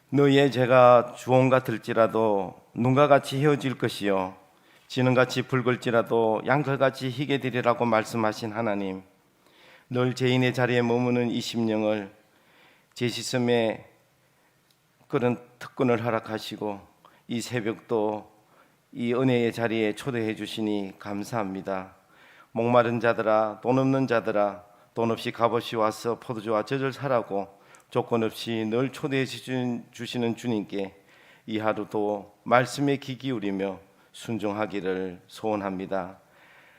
너희의 죄가 주홍 같을지라도 눈과 같이 헤어질 것이요 지능같이 붉을지라도 양털같이 희게 되리라고 말씀하신 하나님, 늘 죄인의 자리에 머무는 이 심령을 죄짓음의 그런 특권을 허락하시고 이 새벽도 이 은혜의 자리에 초대해 주시니 감사합니다. 목마른 자들아, 돈 없는 자들아, 돈 없이 값없이 와서 포도주와 젖을 사라고 조건 없이 늘 초대해 주시는 주님께 이 하루도 말씀에 귀 기울이며 순종하기를 소원합니다.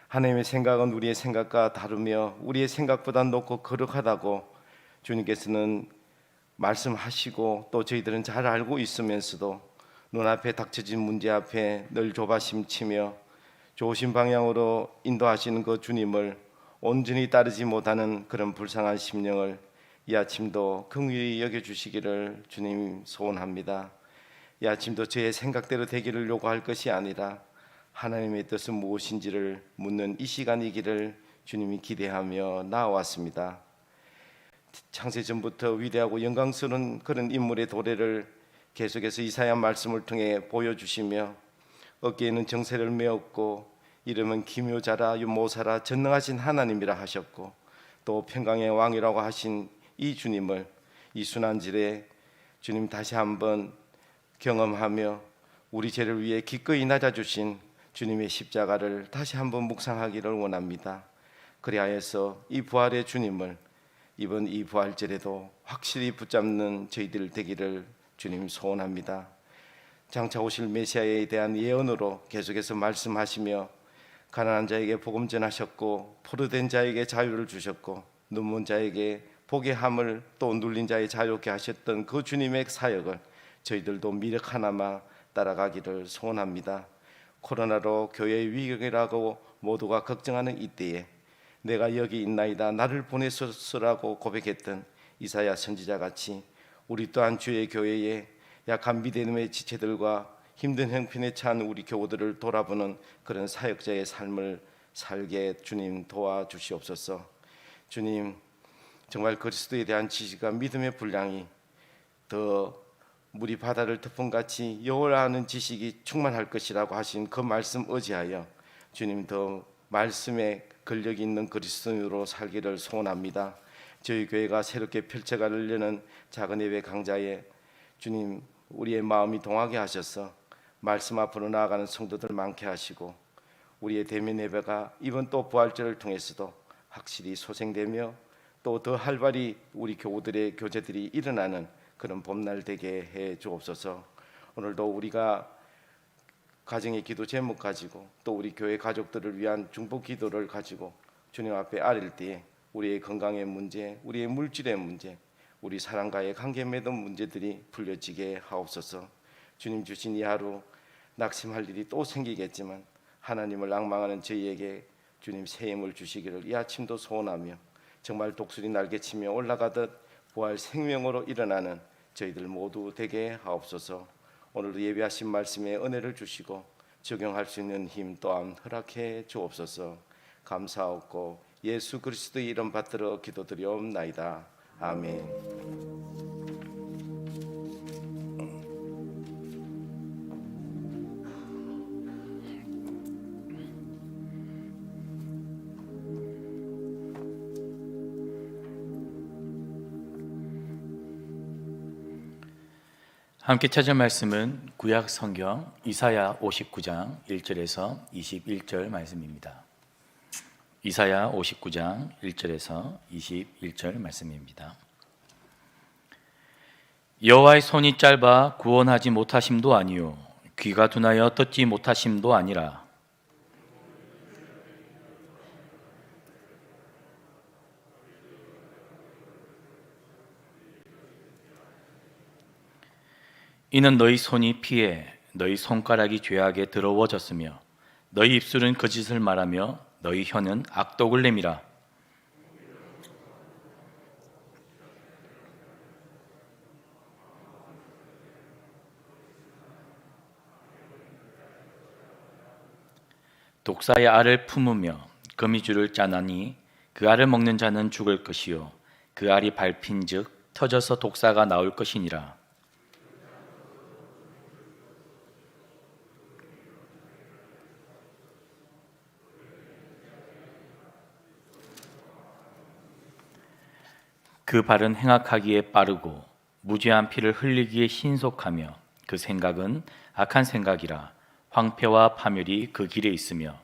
하나님의 생각은 우리의 생각과 다르며 우리의 생각보다 높고 거룩하다고 주님께서는 말씀하시고 또 저희들은 잘 알고 있으면서도 눈앞에 닥쳐진 문제 앞에 늘 조바심치며 좋으신 방향으로 인도하시는 그 주님을 온전히 따르지 못하는 그런 불쌍한 심령을 이 아침도 긍휼히 여겨주시기를 주님 소원합니다. 이 아침도 저의 생각대로 되기를 요구할 것이 아니라 하나님의 뜻은 무엇인지를 묻는 이 시간이기를 주님이 기대하며 나아왔습니다. 창세전부터 위대하고 영광스러운 그런 인물의 도래를 계속해서 이사야 말씀을 통해 보여주시며 어깨에는 정세를 메었고 이름은 기묘자라 유모사라 전능하신 하나님이라 하셨고 또 평강의 왕이라고 하신 이 주님을 이 순환질에 주님 다시 한번 경험하며 우리 죄를 위해 기꺼이 낮아주신 주님의 십자가를 다시 한번 묵상하기를 원합니다. 그리하여서 이 부활의 주님을 이번 이 부활절에도 확실히 붙잡는 저희들 되기를 주님 소원합니다. 장차 오실 메시아에 대한 예언으로 계속해서 말씀하시며 가난한 자에게 복음 전하셨고 포로된 자에게 자유를 주셨고 눈먼 자에게 복의 함을 또 눌린 자의 자유케 하셨던 그 주님의 사역을 저희들도 미력 하나마 따라가기를 소원합니다. 코로나로 교회의 위기라고 모두가 걱정하는 이때에 내가 여기 있나이다 나를 보내소서라고 고백했던 이사야 선지자같이 우리 또한 주의 교회에 약한 믿음의 지체들과 힘든 형편에 처한 우리 교우들을 돌아보는 그런 사역자의 삶을 살게 주님 도와주시옵소서. 주님, 정말 그리스도에 대한 지식과 믿음의 분량이 더 물이 바다를 덮은같이 여호와하는 지식이 충만할 것이라고 하신 그 말씀 의지하여 주님 더 말씀에 근력 있는 그리스도인으로 살기를 소원합니다. 저희 교회가 새롭게 펼쳐가려는 작은 예배 강좌에 주님 우리의 마음이 동하게 하셔서 말씀 앞으로 나아가는 성도들 많게 하시고 우리의 대면 예배가 이번 또 부활절을 통해서도 확실히 소생되며 또 더 활발히 우리 교우들의 교제들이 일어나는 그런 봄날 되게 해 주옵소서. 오늘도 우리가 가정의 기도 제목 가지고 또 우리 교회 가족들을 위한 중보 기도를 가지고 주님 앞에 아릴 때에 우리의 건강의 문제, 우리의 물질의 문제, 우리 사랑과의 관계 맺은 문제들이 풀려지게 하옵소서. 주님 주신 이 하루 낙심할 일이 또 생기겠지만 하나님을 앙망하는 저희에게 주님 새 힘을 주시기를 이 아침도 소원하며 정말 독수리 날개치며 올라가듯 부활 생명으로 일어나는 저희들 모두 되게 하옵소서. 오늘도 예배하신 말씀에 은혜를 주시고 적용할 수 있는 힘 또한 허락해 주옵소서. 감사하옵고 예수 그리스도의 이름 받들어 기도드리옵나이다. 아멘. 함께 찾은 말씀은 구약 성경 이사야 59장 1절에서 21절 말씀입니다. 이사야 59장 1절에서 21절 말씀입니다. 여호와의 손이 짧아 구원하지 못하심도 아니요 귀가 둔하여 듣지 못하심도 아니라 이는 너희 손이 피해 너희 손가락이 죄악에 더러워졌으며 너희 입술은 거짓을 말하며 너희 혀는 악독을 내밀어 독사의 알을 품으며 거미줄을 짜나니 그 알을 먹는 자는 죽을 것이요 그 알이 밟힌즉 터져서 독사가 나올 것이니라. 그 발은 행악하기에 빠르고 무죄한 피를 흘리기에 신속하며 그 생각은 악한 생각이라 황폐와 파멸이 그 길에 있으며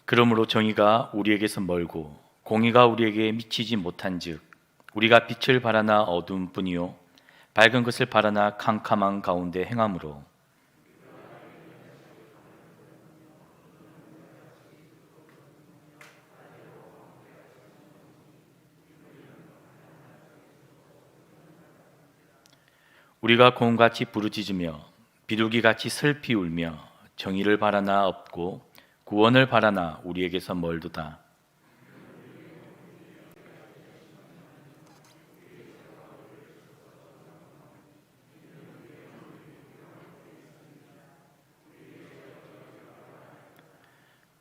그러므로 정의가 우리에게서 멀고 공의가 우리에게 미치지 못한즉 우리가 빛을 바라나 어두운 뿐이요 밝은 것을 바라나 캄캄한 가운데 행함으로 우리가 공같이 부르짖으며 비둘기같이 슬피 울며 정의를 바라나 없고 구원을 바라나 우리에게서 멀도다.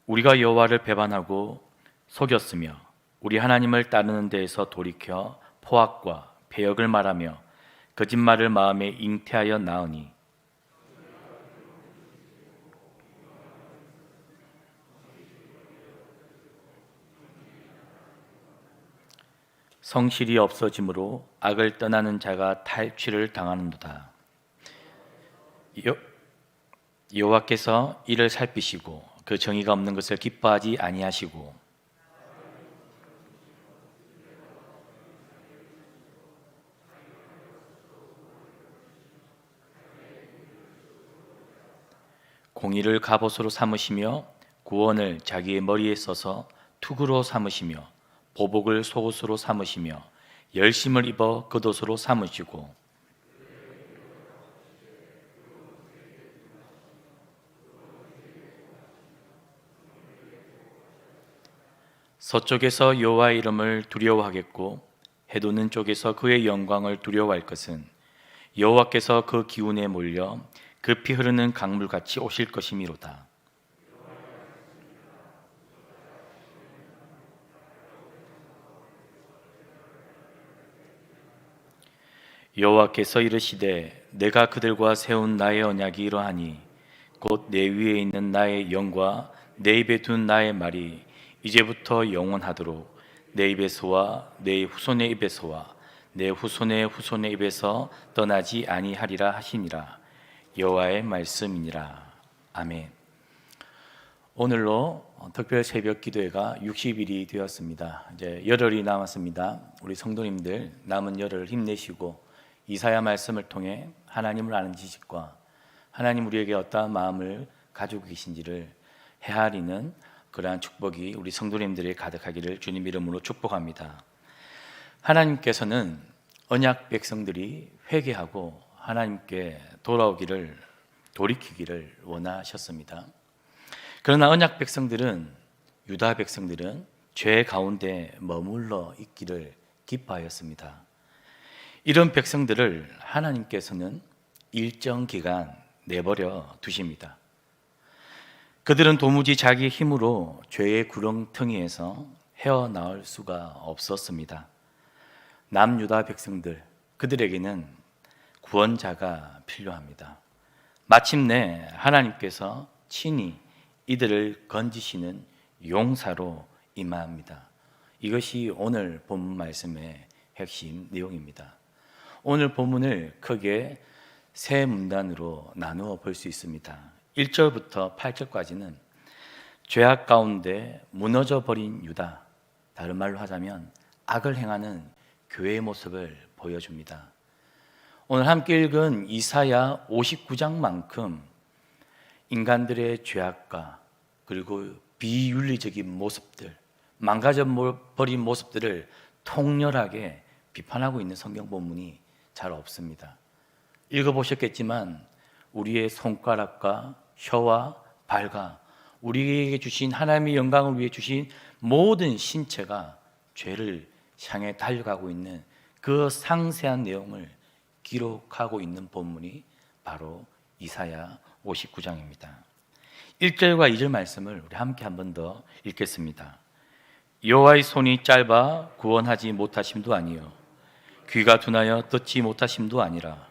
우리가 여호와를 배반하고 속였으며 우리 하나님을 따르는 데에서 돌이켜 포악과 배역을 말하며 거짓말을 마음에 잉태하여 낳으니 성실이 없어지므로 악을 떠나는 자가 탈취를 당하는도다. 여호와께서 이를 살피시고 그 정의가 없는 것을 기뻐하지 아니하시고 공의를 갑옷으로 삼으시며 구원을 자기의 머리에 써서 투구로 삼으시며 보복을 속옷으로 삼으시며 열심을 입어 겉옷으로 삼으시고 서쪽에서 여호와의 이름을 두려워하겠고 해돋는 쪽에서 그의 영광을 두려워할 것은 여호와께서 그 기운에 몰려 급히 흐르는 강물같이 오실 것이미로다. 여호와께서 이르시되 내가 그들과 세운 나의 언약이 이러하니 곧 내 위에 있는 나의 영과 내 입에 둔 나의 말이 이제부터 영원하도록 내 입에서와 내 후손의 입에서와 내 후손의 후손의 입에서 떠나지 아니하리라 하시니라. 여호와의 말씀이니라. 아멘. 오늘로 특별 새벽 기도회가 60일이 되었습니다. 이제 열흘이 남았습니다. 우리 성도님들 남은 열흘 힘내시고 이사야 말씀을 통해 하나님을 아는 지식과 하나님 우리에게 어떠한 마음을 가지고 계신지를 헤아리는 그러한 축복이 우리 성도님들에 가득하기를 주님 이름으로 축복합니다. 하나님께서는 언약 백성들이 회개하고 하나님께 돌이키기를 원하셨습니다. 그러나 언약 백성들은, 유다 백성들은 죄 가운데 머물러 있기를 기뻐하였습니다. 이런 백성들을 하나님께서는 일정 기간 내버려 두십니다. 그들은 도무지 자기 힘으로 죄의 구렁텅이에서 헤어나올 수가 없었습니다. 남유다 백성들, 그들에게는 구원자가 필요합니다. 마침내 하나님께서 친히 이들을 건지시는 용사로 임합니다. 이것이 오늘 본문 말씀의 핵심 내용입니다. 오늘 본문을 크게 세 문단으로 나누어 볼 수 있습니다. 1절부터 8절까지는 죄악 가운데 무너져 버린 유다, 다른 말로 하자면 악을 행하는 교회의 모습을 보여줍니다. 오늘 함께 읽은 이사야 59장만큼 인간들의 죄악과 그리고 비윤리적인 모습들, 망가져 버린 모습들을 통렬하게 비판하고 있는 성경 본문이 잘 없습니다. 읽어보셨겠지만 우리의 손가락과 혀와 발과 우리에게 주신 하나님의 영광을 위해 주신 모든 신체가 죄를 향해 달려가고 있는 그 상세한 내용을 기록하고 있는 본문이 바로 이사야 59장입니다. 1절과 2절 말씀을 우리 함께 한 번 더 읽겠습니다. 여호와의 손이 짧아 구원하지 못하심도 아니요 귀가 둔하여 듣지 못하심도 아니라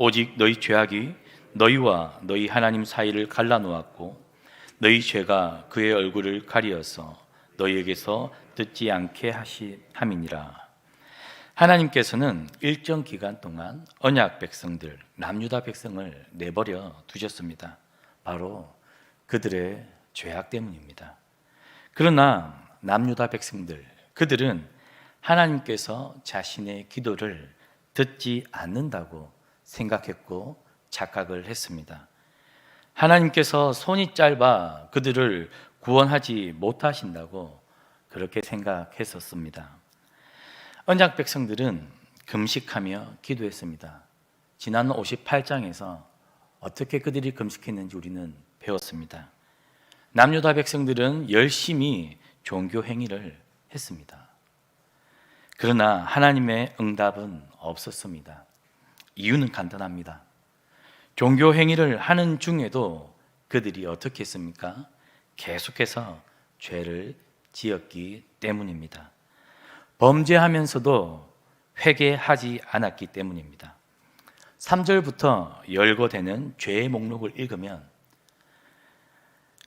오직 너희 죄악이 너희와 너희 하나님 사이를 갈라놓았고 너희 죄가 그의 얼굴을 가리어서 너희에게서 듣지 않게 함이니라. 하나님께서는 일정 기간 동안 언약 백성들, 남유다 백성을 내버려 두셨습니다. 바로 그들의 죄악 때문입니다. 그러나 남유다 백성들, 그들은 하나님께서 자신의 기도를 듣지 않는다고 생각했고 착각을 했습니다. 하나님께서 손이 짧아 그들을 구원하지 못하신다고 그렇게 생각했었습니다. 언약 백성들은 금식하며 기도했습니다. 지난 58장에서 어떻게 그들이 금식했는지 우리는 배웠습니다. 남유다 백성들은 열심히 종교 행위를 했습니다. 그러나 하나님의 응답은 없었습니다. 이유는 간단합니다. 종교 행위를 하는 중에도 그들이 어떻게 했습니까? 계속해서 죄를 지었기 때문입니다. 범죄하면서도 회개하지 않았기 때문입니다. 3절부터 열거되는 죄의 목록을 읽으면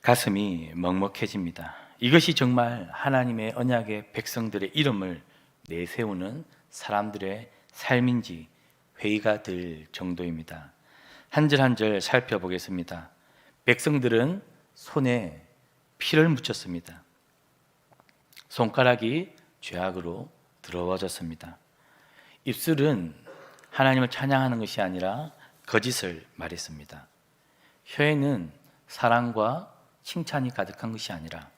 가슴이 먹먹해집니다. 이것이 정말 하나님의 언약의 백성들의 이름을 내세우는 사람들의 삶인지 회의가 들 정도입니다. 한 절 한 절 살펴보겠습니다. 백성들은 손에 피를 묻혔습니다. 손가락이 죄악으로 더러워졌습니다. 입술은 하나님을 찬양하는 것이 아니라 거짓을 말했습니다. 혀에는 사랑과 칭찬이 가득한 것이 아니라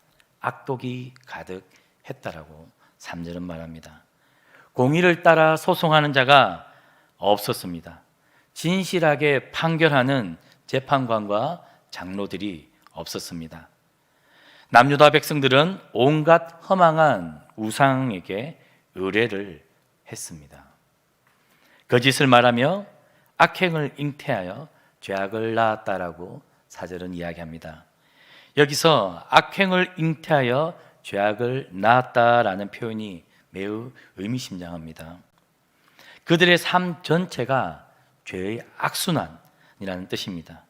악독이 가득했다라고 3절은 말합니다. 공의를 따라 소송하는 자가 없었습니다. 진실하게 판결하는 재판관과 장로들이 없었습니다. 남유다 백성들은 온갖 허망한 우상에게 의뢰를 했습니다. 거짓을 말하며 악행을 잉태하여 죄악을 낳았다라고 4절은 이야기합니다. 여기서 악행을 잉태하여 죄악을 낳았다라는 표현이 매우 의미심장합니다. 그들의 삶 전체가 죄의 악순환이라는 뜻입니다.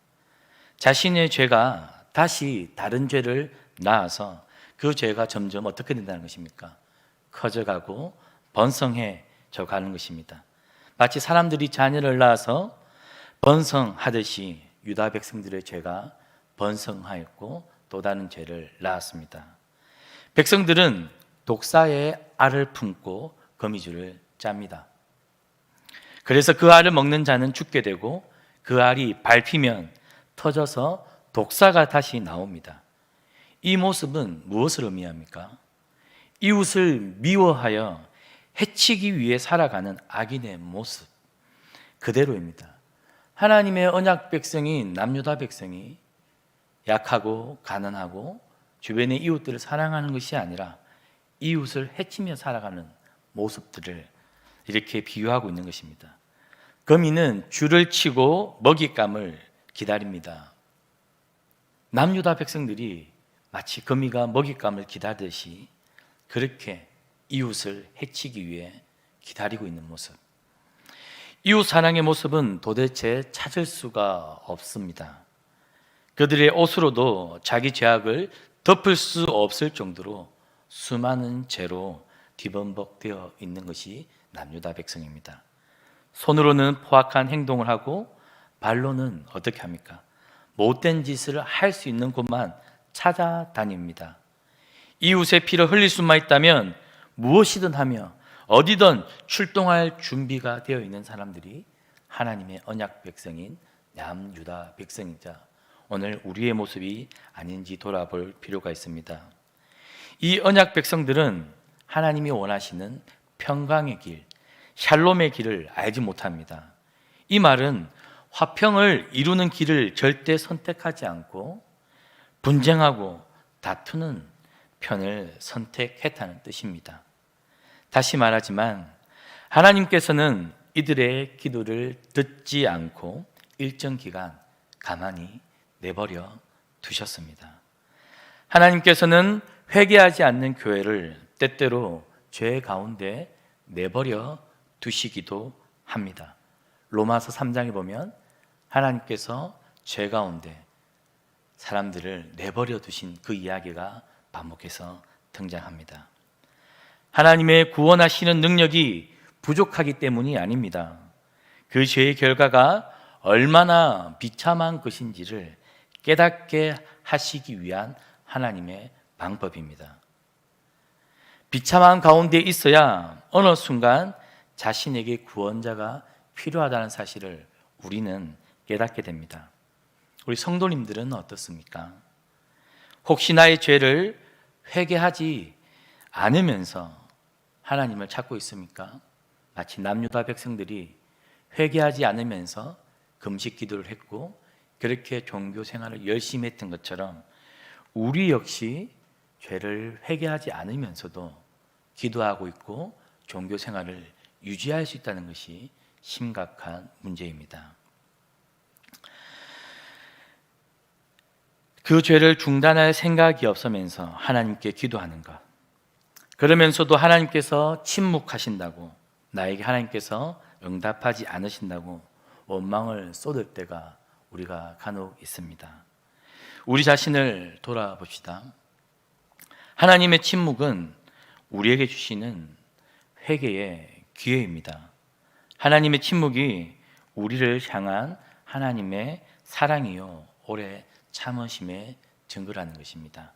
자신의 죄가 다시 다른 죄를 낳아서 그 죄가 점점 어떻게 된다는 것입니까? 커져가고 번성해져 가는 것입니다. 마치 사람들이 자녀를 낳아서 번성하듯이 유다 백성들의 죄가 번성하였고 또 다른 죄를 낳았습니다. 백성들은 독사의 알을 품고 거미줄을 짭니다. 그래서 그 알을 먹는 자는 죽게 되고 그 알이 밟히면 터져서 독사가 다시 나옵니다. 이 모습은 무엇을 의미합니까? 이웃을 미워하여 해치기 위해 살아가는 악인의 모습 그대로입니다. 하나님의 언약 백성인 남유다 백성이 약하고 가난하고 주변의 이웃들을 사랑하는 것이 아니라 이웃을 해치며 살아가는 모습들을 이렇게 비유하고 있는 것입니다. 거미는 줄을 치고 먹잇감을 기다립니다. 남유다 백성들이 마치 거미가 먹잇감을 기다리듯이 그렇게 이웃을 해치기 위해 기다리고 있는 모습. 이웃 사랑의 모습은 도대체 찾을 수가 없습니다. 그들의 옷으로도 자기 죄악을 덮을 수 없을 정도로 수많은 죄로 뒤범벅되어 있는 것이 남유다 백성입니다. 손으로는 포악한 행동을 하고 발로는 어떻게 합니까? 못된 짓을 할 수 있는 곳만 찾아다닙니다. 이웃의 피를 흘릴 수만 있다면 무엇이든 하며 어디든 출동할 준비가 되어 있는 사람들이 하나님의 언약 백성인 남유다 백성이자 오늘 우리의 모습이 아닌지 돌아볼 필요가 있습니다. 이 언약 백성들은 하나님이 원하시는 평강의 길, 샬롬의 길을 알지 못합니다. 이 말은 화평을 이루는 길을 절대 선택하지 않고 분쟁하고 다투는 편을 선택했다는 뜻입니다. 다시 말하지만 하나님께서는 이들의 기도를 듣지 않고 일정 기간 가만히 내버려 두셨습니다. 하나님께서는 회개하지 않는 교회를 때때로 죄 가운데 내버려 두시기도 합니다. 로마서 3장에 보면 하나님께서 죄 가운데 사람들을 내버려 두신 그 이야기가 반복해서 등장합니다. 하나님의 구원하시는 능력이 부족하기 때문이 아닙니다. 그 죄의 결과가 얼마나 비참한 것인지를 깨닫게 하시기 위한 하나님의 방법입니다. 비참한 가운데 있어야 어느 순간 자신에게 구원자가 필요하다는 사실을 우리는 깨닫게 됩니다. 우리 성도님들은 어떻습니까? 혹시 나의 죄를 회개하지 않으면서 하나님을 찾고 있습니까? 마치 남유다 백성들이 회개하지 않으면서 금식 기도를 했고 그렇게 종교 생활을 열심히 했던 것처럼 우리 역시 죄를 회개하지 않으면서도 기도하고 있고 종교 생활을 유지할 수 있다는 것이 심각한 문제입니다. 그 죄를 중단할 생각이 없으면서 하나님께 기도하는 것, 그러면서도 하나님께서 침묵하신다고, 나에게 하나님께서 응답하지 않으신다고 원망을 쏟을 때가 우리가 간혹 있습니다. 우리 자신을 돌아봅시다. 하나님의 침묵은 우리에게 주시는 회개의 기회입니다. 하나님의 침묵이 우리를 향한 하나님의 사랑이요 오래 참으심의 증거라는 것입니다.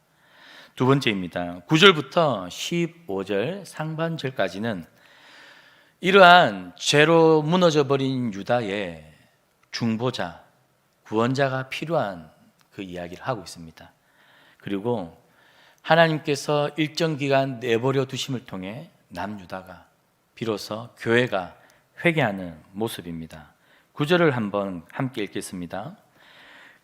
두 번째입니다. 9절부터 15절 상반절까지는 이러한 죄로 무너져버린 유다의 중보자, 구원자가 필요한 그 이야기를 하고 있습니다. 그리고 하나님께서 일정 기간 내버려 두심을 통해 남유다가 비로소 교회가 회개하는 모습입니다. 9절을 한번 함께 읽겠습니다.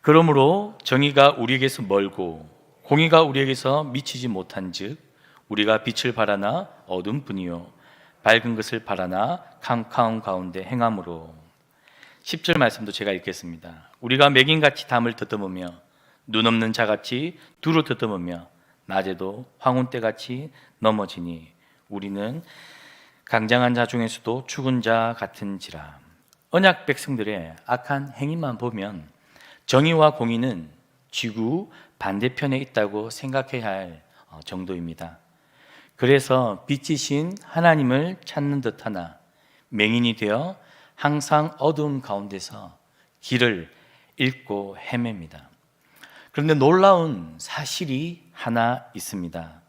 그러므로 정의가 우리에게서 멀고 공의가 우리에게서 미치지 못한즉 우리가 빛을 바라나 어둠뿐이요 밝은 것을 바라나 캄캄 가운데 행함으로. 10절 말씀도 제가 읽겠습니다. 우리가 맹인같이 담을 더듬으며 눈 없는 자같이 두루 더듬으며 낮에도 황혼때같이 넘어지니 우리는 강장한 자 중에서도 죽은 자 같은지라. 언약 백성들의 악한 행위만 보면 정의와 공의는 지구 반대편에 있다고 생각해야 할 정도입니다. 그래서 빛이신 하나님을 찾는 듯하나 맹인이 되어 항상 어두운 가운데서 길을 잃고 헤맵니다. 그런데 놀라운 사실이 하나 있습니다.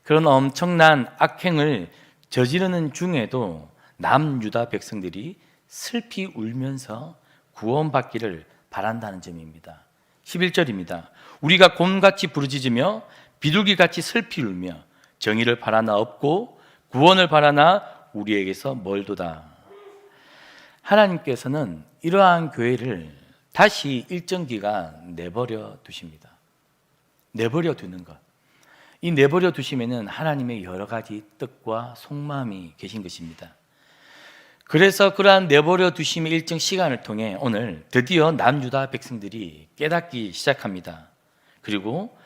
그런 엄청난 악행을 저지르는 중에도 남유다 백성들이 슬피 울면서 구원받기를 바란다는 점입니다. 11절입니다. 우리가 곰같이 부르짖으며 비둘기같이 슬피 울며 정의를 바라나 없고 구원을 바라나 우리에게서 멀도다. 하나님께서는 이러한 교회를 다시 일정 기간 내버려 두십니다. 내버려 두는 것. 이 내버려 두심에는 하나님의 여러 가지 뜻과 속마음이 계신 것입니다. 그래서 그러한 내버려 두심의 일정 시간을 통해 오늘 드디어 남유다 백성들이 깨닫기 시작합니다. 그리고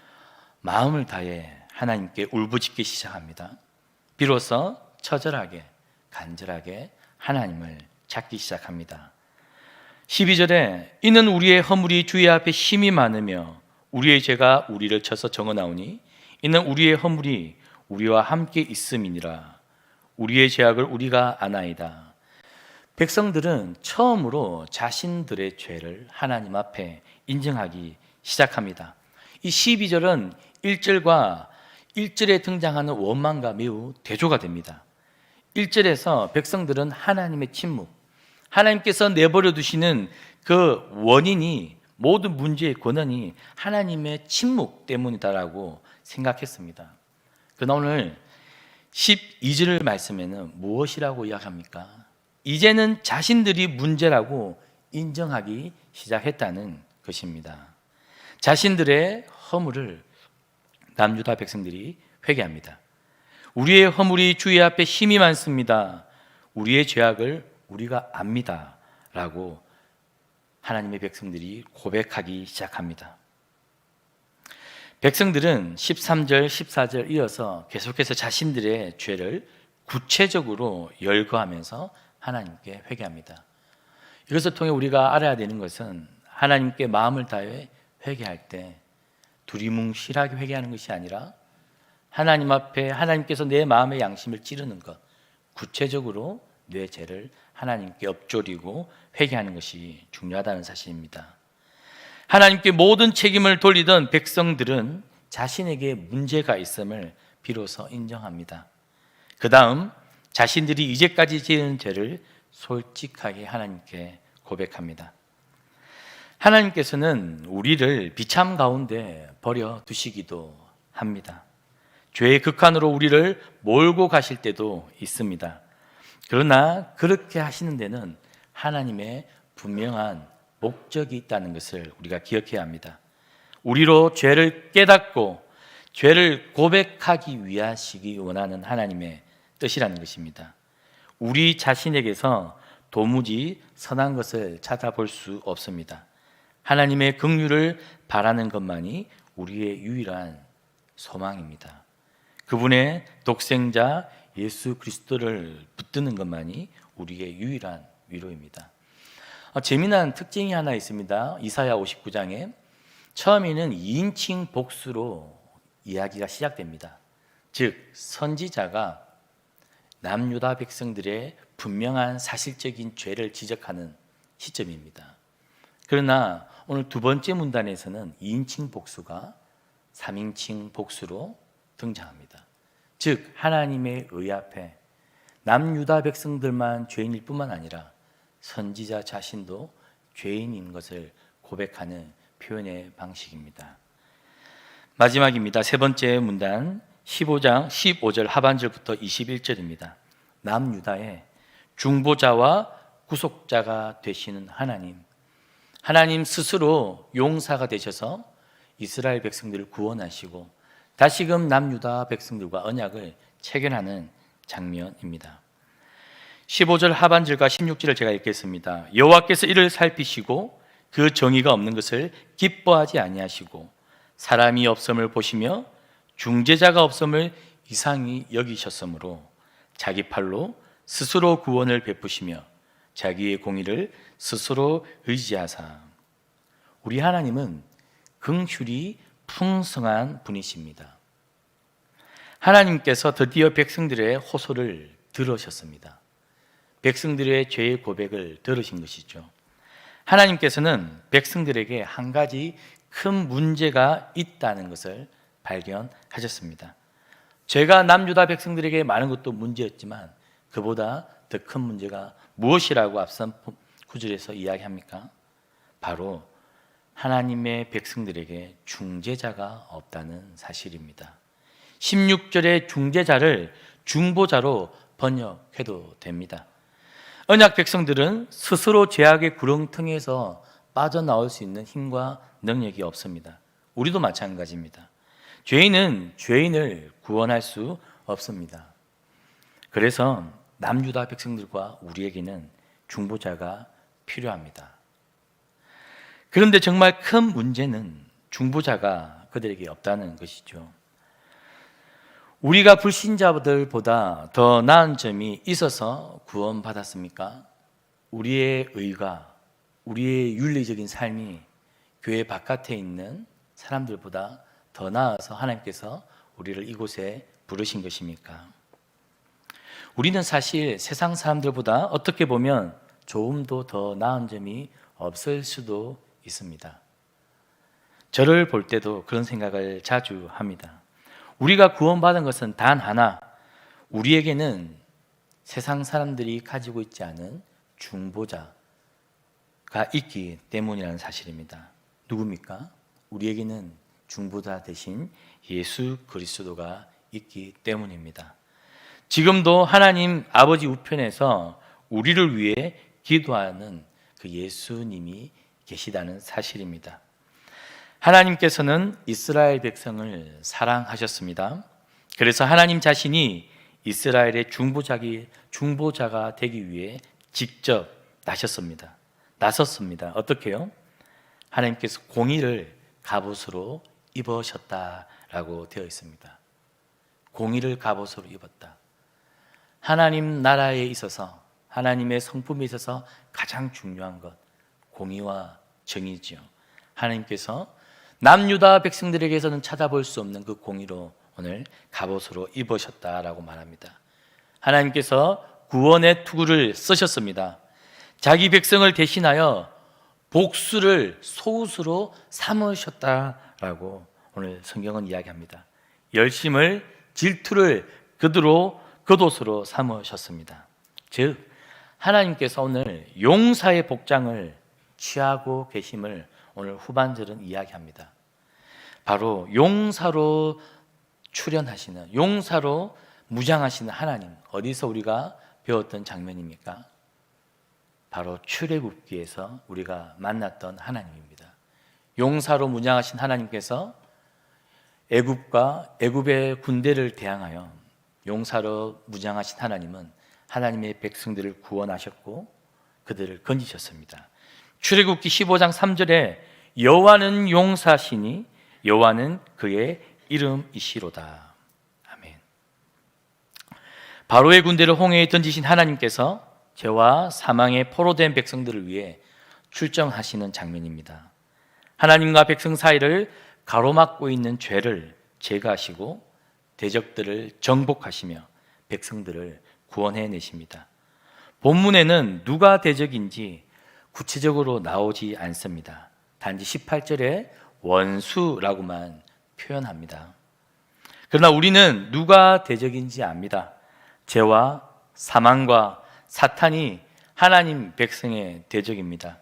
마음을 다해 하나님께 울부짖기 시작합니다. 비로소 처절하게 간절하게 하나님을 찾기 시작합니다. 12절에 이는 우리의 허물이 주의 앞에 심히 많으며 우리의 죄가 우리를 쳐서 정어나오니 이는 우리의 허물이 우리와 함께 있음이니라. 우리의 죄악을 우리가 아나이다. 백성들은 처음으로 자신들의 죄를 하나님 앞에 인정하기 시작합니다. 이 12절은 1절과 1절에 등장하는 원망과 매우 대조가 됩니다. 1절에서 백성들은 하나님의 침묵, 하나님께서 내버려 두시는 그 원인이, 모든 문제의 근원이 하나님의 침묵 때문이다라고 생각했습니다. 그러나 오늘 12절 말씀에는 무엇이라고 이야기합니까? 이제는 자신들이 문제라고 인정하기 시작했다는 것입니다. 자신들의 허물을 남유다 백성들이 회개합니다. 우리의 허물이 주의 앞에 심히 많습니다. 우리의 죄악을 우리가 압니다. 라고 하나님의 백성들이 고백하기 시작합니다. 백성들은 13절, 14절 이어서 계속해서 자신들의 죄를 구체적으로 열거하면서 하나님께 회개합니다. 이것을 통해 우리가 알아야 되는 것은 하나님께 마음을 다해 회개할 때 두리뭉실하게 회개하는 것이 아니라 하나님 앞에 하나님께서 내 마음의 양심을 찌르는 것, 구체적으로 내 죄를 하나님께 엎조리고 회개하는 것이 중요하다는 사실입니다. 하나님께 모든 책임을 돌리던 백성들은 자신에게 문제가 있음을 비로소 인정합니다. 그 다음 자신들이 이제까지 지은 죄를 솔직하게 하나님께 고백합니다. 하나님께서는 우리를 비참 가운데 버려두시기도 합니다. 죄의 극한으로 우리를 몰고 가실 때도 있습니다. 그러나 그렇게 하시는 데는 하나님의 분명한 목적이 있다는 것을 우리가 기억해야 합니다. 우리로 죄를 깨닫고 죄를 고백하기 위하시기 원하는 하나님의 뜻이라는 것입니다. 우리 자신에게서 도무지 선한 것을 찾아볼 수 없습니다. 하나님의 긍휼을 바라는 것만이 우리의 유일한 소망입니다. 그분의 독생자 예수 그리스도를 붙드는 것만이 우리의 유일한 위로입니다. 재미난 특징이 하나 있습니다. 이사야 59장에 처음에는 2인칭 복수로 이야기가 시작됩니다. 즉 선지자가 남유다 백성들의 분명한 사실적인 죄를 지적하는 시점입니다. 그러나 오늘 두 번째 문단에서는 2인칭 복수가 3인칭 복수로 등장합니다. 즉 하나님의 의 앞에 남유다 백성들만 죄인일 뿐만 아니라 선지자 자신도 죄인인 것을 고백하는 표현의 방식입니다. 마지막입니다. 세 번째 문단 15장 15절 하반절부터 21절입니다. 남유다의 중보자와 구속자가 되시는 하나님 스스로 용사가 되셔서 이스라엘 백성들을 구원하시고 다시금 남유다 백성들과 언약을 체결하는 장면입니다. 15절 하반절과 16절을 제가 읽겠습니다. 여호와께서 이를 살피시고 그 정의가 없는 것을 기뻐하지 아니하시고 사람이 없음을 보시며 중재자가 없음을 이상히 여기셨으므로 자기 팔로 스스로 구원을 베푸시며 자기의 공의를 스스로 의지하사. 우리 하나님은 긍휼이 풍성한 분이십니다. 하나님께서 드디어 백성들의 호소를 들으셨습니다. 백성들의 죄의 고백을 들으신 것이죠. 하나님께서는 백성들에게 한 가지 큰 문제가 있다는 것을 발견하셨습니다. 죄가 남유다 백성들에게 많은 것도 문제였지만 그보다 더 큰 문제가 무엇이라고 앞선 구절에서 이야기합니까? 바로 하나님의 백성들에게 중재자가 없다는 사실입니다. 16절의 중재자를 중보자로 번역해도 됩니다. 언약 백성들은 스스로 죄악의 구렁텅이에서 빠져나올 수 있는 힘과 능력이 없습니다. 우리도 마찬가지입니다. 죄인은 죄인을 구원할 수 없습니다. 그래서 남유다 백성들과 우리에게는 중보자가 필요합니다. 그런데 정말 큰 문제는 중보자가 그들에게 없다는 것이죠. 우리가 불신자들보다 더 나은 점이 있어서 구원받았습니까? 우리의 의가, 우리의 윤리적인 삶이 교회 바깥에 있는 사람들보다 더 나아서 하나님께서 우리를 이곳에 부르신 것입니까? 우리는 사실 세상 사람들보다 어떻게 보면 조금도 더 나은 점이 없을 수도 있습니다. 저를 볼 때도 그런 생각을 자주 합니다. 우리가 구원받은 것은 단 하나, 우리에게는 세상 사람들이 가지고 있지 않은 중보자가 있기 때문이라는 사실입니다. 누굽니까? 우리에게는 중보자 대신 예수 그리스도가 있기 때문입니다. 지금도 하나님 아버지 우편에서 우리를 위해 기도하는 그 예수님이 계시다는 사실입니다. 하나님께서는 이스라엘 백성을 사랑하셨습니다. 그래서 하나님 자신이 이스라엘의 중보자가 되기 위해 직접 나섰습니다. 어떻게요? 하나님께서 공의를 갑옷으로 입으셨다라고 되어 있습니다. 공의를 갑옷으로 입었다. 하나님 나라에 있어서 하나님의 성품에 있어서 가장 중요한 것, 공의와 정의지요. 하나님께서 남유다 백성들에게서는 찾아볼 수 없는 그 공의로 오늘 갑옷으로 입으셨다라고 말합니다. 하나님께서 구원의 투구를 쓰셨습니다. 자기 백성을 대신하여 복수를 소웃으로 삼으셨다라고 오늘 성경은 이야기합니다. 열심을 질투를 겉옷으로 삼으셨습니다. 즉 하나님께서 오늘 용사의 복장을 취하고 계심을 오늘 후반절은 이야기합니다. 바로 용사로 출현하시는, 용사로 무장하시는 하나님, 어디서 우리가 배웠던 장면입니까? 바로 출애굽기에서 우리가 만났던 하나님입니다. 용사로 무장하신 하나님께서 애굽의 군대를 대항하여 용사로 무장하신 하나님은 하나님의 백성들을 구원하셨고 그들을 건지셨습니다. 출애굽기 15장 3절에 여호와는 용사시니 여호와는 그의 이름이시로다. 아멘. 바로의 군대를 홍해에 던지신 하나님께서 죄와 사망에 포로된 백성들을 위해 출정하시는 장면입니다. 하나님과 백성 사이를 가로막고 있는 죄를 제거하시고 대적들을 정복하시며 백성들을 구원해내십니다. 본문에는 누가 대적인지 구체적으로 나오지 않습니다. 단지 18절에 원수라고만 표현합니다. 그러나 우리는 누가 대적인지 압니다. 죄와 사망과 사탄이 하나님 백성의 대적입니다.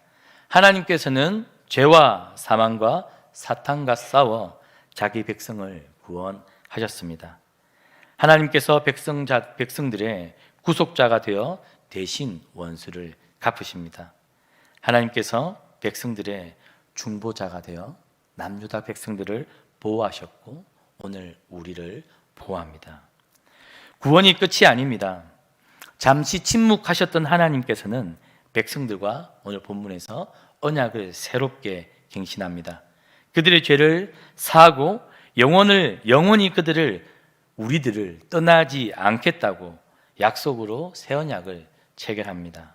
하나님께서는 죄와 사망과 사탄과 싸워 자기 백성을 구원하셨습니다. 하나님께서 백성들의 구속자가 되어 대신 원수를 갚으십니다. 하나님께서 백성들의 중보자가 되어 남유다 백성들을 보호하셨고 오늘 우리를 보호합니다. 구원이 끝이 아닙니다. 잠시 침묵하셨던 하나님께서는 백성들과 오늘 본문에서 언약을 새롭게 갱신합니다. 그들의 죄를 사하고 영원히 우리들을 떠나지 않겠다고 약속으로 새 언약을 체결합니다.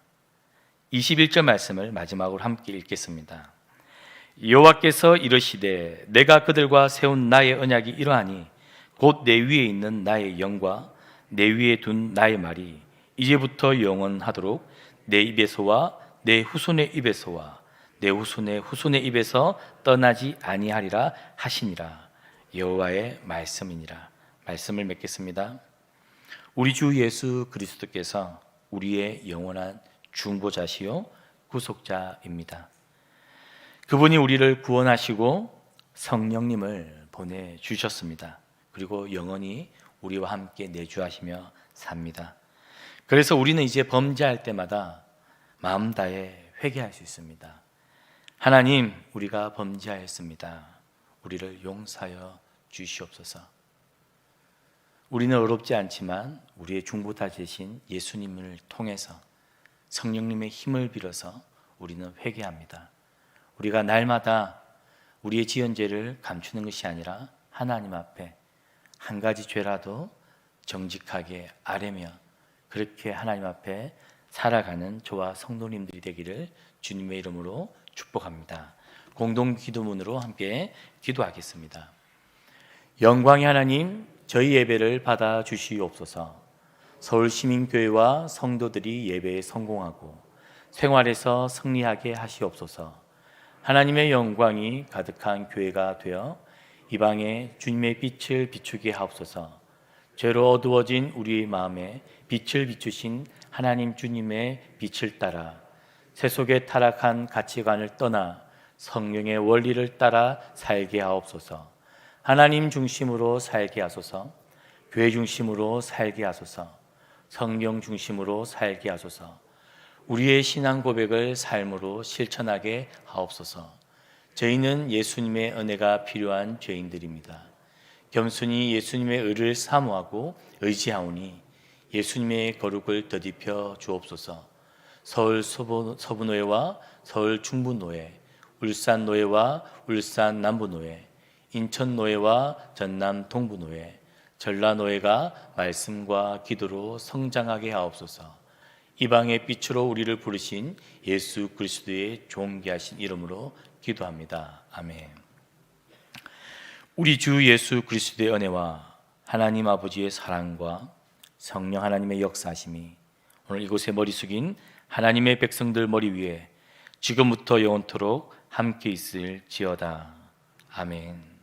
21절 말씀을 마지막으로 함께 읽겠습니다. 여호와께서 이르시되 내가 그들과 세운 나의 언약이 이러하니 곧 내 위에 있는 나의 영과 내 위에 둔 나의 말이 이제부터 영원하도록 내 입에서와 내 후손의 입에서와 내 후손의 후손의 입에서 떠나지 아니하리라 하시니라. 여호와의 말씀이니라. 말씀을 맺겠습니다. 우리 주 예수 그리스도께서 우리의 영원한 중보자시요 구속자입니다. 그분이 우리를 구원하시고 성령님을 보내주셨습니다. 그리고 영원히 우리와 함께 내주하시며 삽니다. 그래서 우리는 이제 범죄할 때마다 마음 다해 회개할 수 있습니다. 하나님, 우리가 범죄하였습니다. 우리를 용서하여 주시옵소서. 우리는 어렵지 않지만 우리의 중보자 되신 예수님을 통해서 성령님의 힘을 빌어서 우리는 회개합니다. 우리가 날마다 우리의 지은 죄를 감추는 것이 아니라 하나님 앞에 한 가지 죄라도 정직하게 아뢰며 그렇게 하나님 앞에 살아가는 저와 성도님들이 되기를 주님의 이름으로 축복합니다. 공동 기도문으로 함께 기도하겠습니다. 영광의 하나님, 저희 예배를 받아 주시옵소서. 서울시민교회와 성도들이 예배에 성공하고 생활에서 승리하게 하시옵소서. 하나님의 영광이 가득한 교회가 되어 이방에 주님의 빛을 비추게 하옵소서. 죄로 어두워진 우리의 마음에 빛을 비추신 하나님 주님의 빛을 따라 세속에 타락한 가치관을 떠나 성령의 원리를 따라 살게 하옵소서. 하나님 중심으로 살게 하소서. 교회 중심으로 살게 하소서. 성령 중심으로 살게 하소서. 우리의 신앙 고백을 삶으로 실천하게 하옵소서. 저희는 예수님의 은혜가 필요한 죄인들입니다. 겸손히 예수님의 의를 사모하고 의지하오니 예수님의 거룩을 더딥혀 주옵소서. 서울 서부노회와 서울 중부노회, 울산 노회와 울산 남부노회, 인천 노회와 전남 동부노회, 전라노회가 말씀과 기도로 성장하게 하옵소서. 이방의 빛으로 우리를 부르신 예수 그리스도의 존귀하신 이름으로 기도합니다. 아멘. 우리 주 예수 그리스도의 은혜와 하나님 아버지의 사랑과 성령 하나님의 역사심이 오늘 이곳에 머리 숙인 하나님의 백성들 머리 위에 지금부터 영원토록 함께 있을지어다. 아멘.